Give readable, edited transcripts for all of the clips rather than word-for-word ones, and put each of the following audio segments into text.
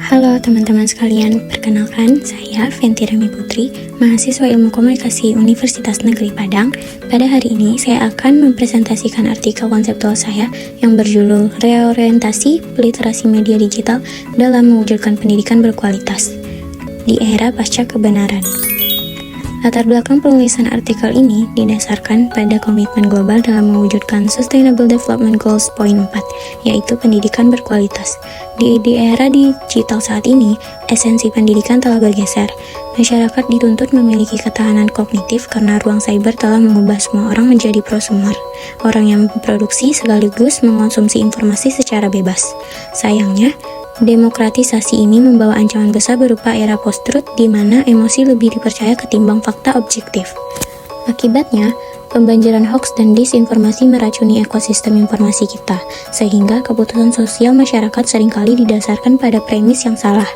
Halo teman-teman sekalian, perkenalkan saya Venti Remi Putri, mahasiswa Ilmu Komunikasi Universitas Negeri Padang. Pada hari ini saya akan mempresentasikan artikel konseptual saya yang berjudul Reorientasi Literasi Media Digital dalam Mewujudkan Pendidikan Berkualitas di Era Pasca Kebenaran. Latar belakang penulisan artikel ini didasarkan pada komitmen global dalam mewujudkan Sustainable Development Goals Point 4, yaitu pendidikan berkualitas. Di era digital saat ini, esensi pendidikan telah bergeser. Masyarakat dituntut memiliki ketahanan kognitif karena ruang cyber telah mengubah semua orang menjadi prosumer, orang yang memproduksi sekaligus mengkonsumsi informasi secara bebas. Sayangnya, demokratisasi ini membawa ancaman besar berupa era post-truth di mana emosi lebih dipercaya ketimbang fakta objektif. Akibatnya, pembanjiran hoax dan disinformasi meracuni ekosistem informasi kita, sehingga keputusan sosial masyarakat seringkali didasarkan pada premis yang salah.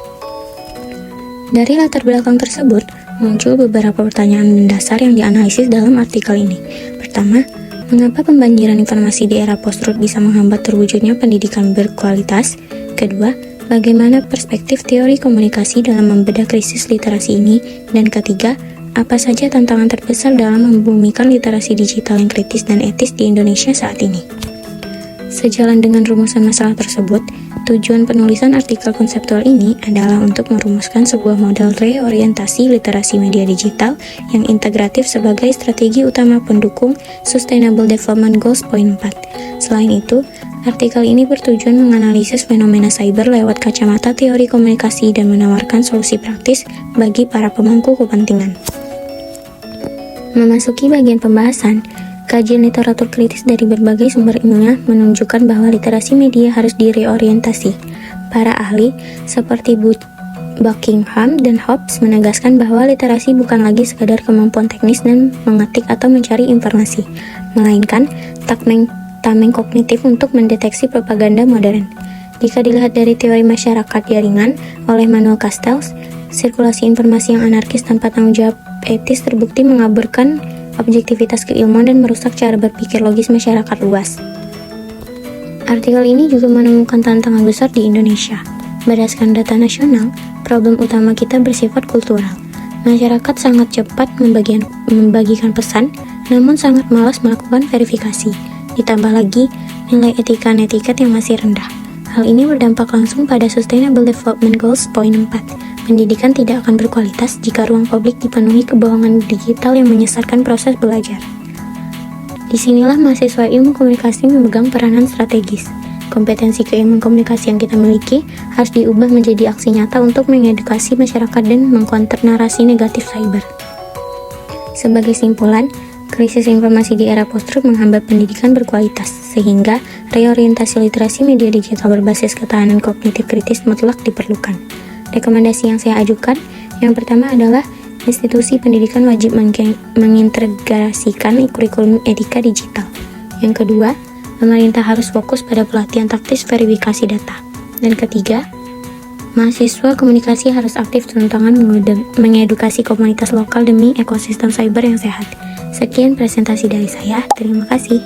Dari latar belakang tersebut, muncul beberapa pertanyaan mendasar yang dianalisis dalam artikel ini. Pertama, mengapa pembanjiran informasi di era post-truth bisa menghambat terwujudnya pendidikan berkualitas? Kedua, bagaimana perspektif teori komunikasi dalam membedah krisis literasi ini? Dan ketiga, apa saja tantangan terbesar dalam membumikan literasi digital yang kritis dan etis di Indonesia saat ini? Sejalan dengan rumusan masalah tersebut, tujuan penulisan artikel konseptual ini adalah untuk merumuskan sebuah model reorientasi literasi media digital yang integratif sebagai strategi utama pendukung Sustainable Development Goals Point 4. Selain itu, artikel ini bertujuan menganalisis fenomena cyber lewat kacamata teori komunikasi dan menawarkan solusi praktis bagi para pemangku kepentingan. Memasuki bagian pembahasan, kajian literatur kritis dari berbagai sumber ilmiah menunjukkan bahwa literasi media harus direorientasi. Para ahli seperti Buckingham dan Hobbes menegaskan bahwa literasi bukan lagi sekadar kemampuan teknis dan mengetik atau mencari informasi, melainkan tameng kognitif untuk mendeteksi propaganda modern. Jika dilihat dari teori masyarakat jaringan oleh Manuel Castells, sirkulasi informasi yang anarkis tanpa tanggung jawab etis terbukti mengaburkan objektivitas keilmuan dan merusak cara berpikir logis masyarakat luas. Artikel ini juga menemukan tantangan besar di Indonesia. Berdasarkan data nasional, problem utama kita bersifat kultural. Masyarakat sangat cepat membagikan pesan, namun sangat malas melakukan verifikasi. Ditambah lagi, nilai etika netiket yang masih rendah. Hal ini berdampak langsung pada Sustainable Development Goals Point 4. Pendidikan tidak akan berkualitas jika ruang publik dipenuhi kebohongan digital yang menyesatkan proses belajar. Disinilah mahasiswa ilmu komunikasi memegang peranan strategis. Kompetensi keilmuan komunikasi yang kita miliki harus diubah menjadi aksi nyata untuk mengedukasi masyarakat dan mengkonter narasi negatif cyber. Sebagai simpulan, krisis informasi di era post-truth menghambat pendidikan berkualitas, sehingga reorientasi literasi media digital berbasis ketahanan kognitif kritis mutlak diperlukan. Rekomendasi yang saya ajukan, yang pertama adalah institusi pendidikan wajib mengintegrasikan kurikulum etika digital. Yang kedua, pemerintah harus fokus pada pelatihan taktis verifikasi data. Dan ketiga, mahasiswa komunikasi harus aktif turun tangan mengedukasi komunitas lokal demi ekosistem cyber yang sehat. Sekian presentasi dari saya, terima kasih.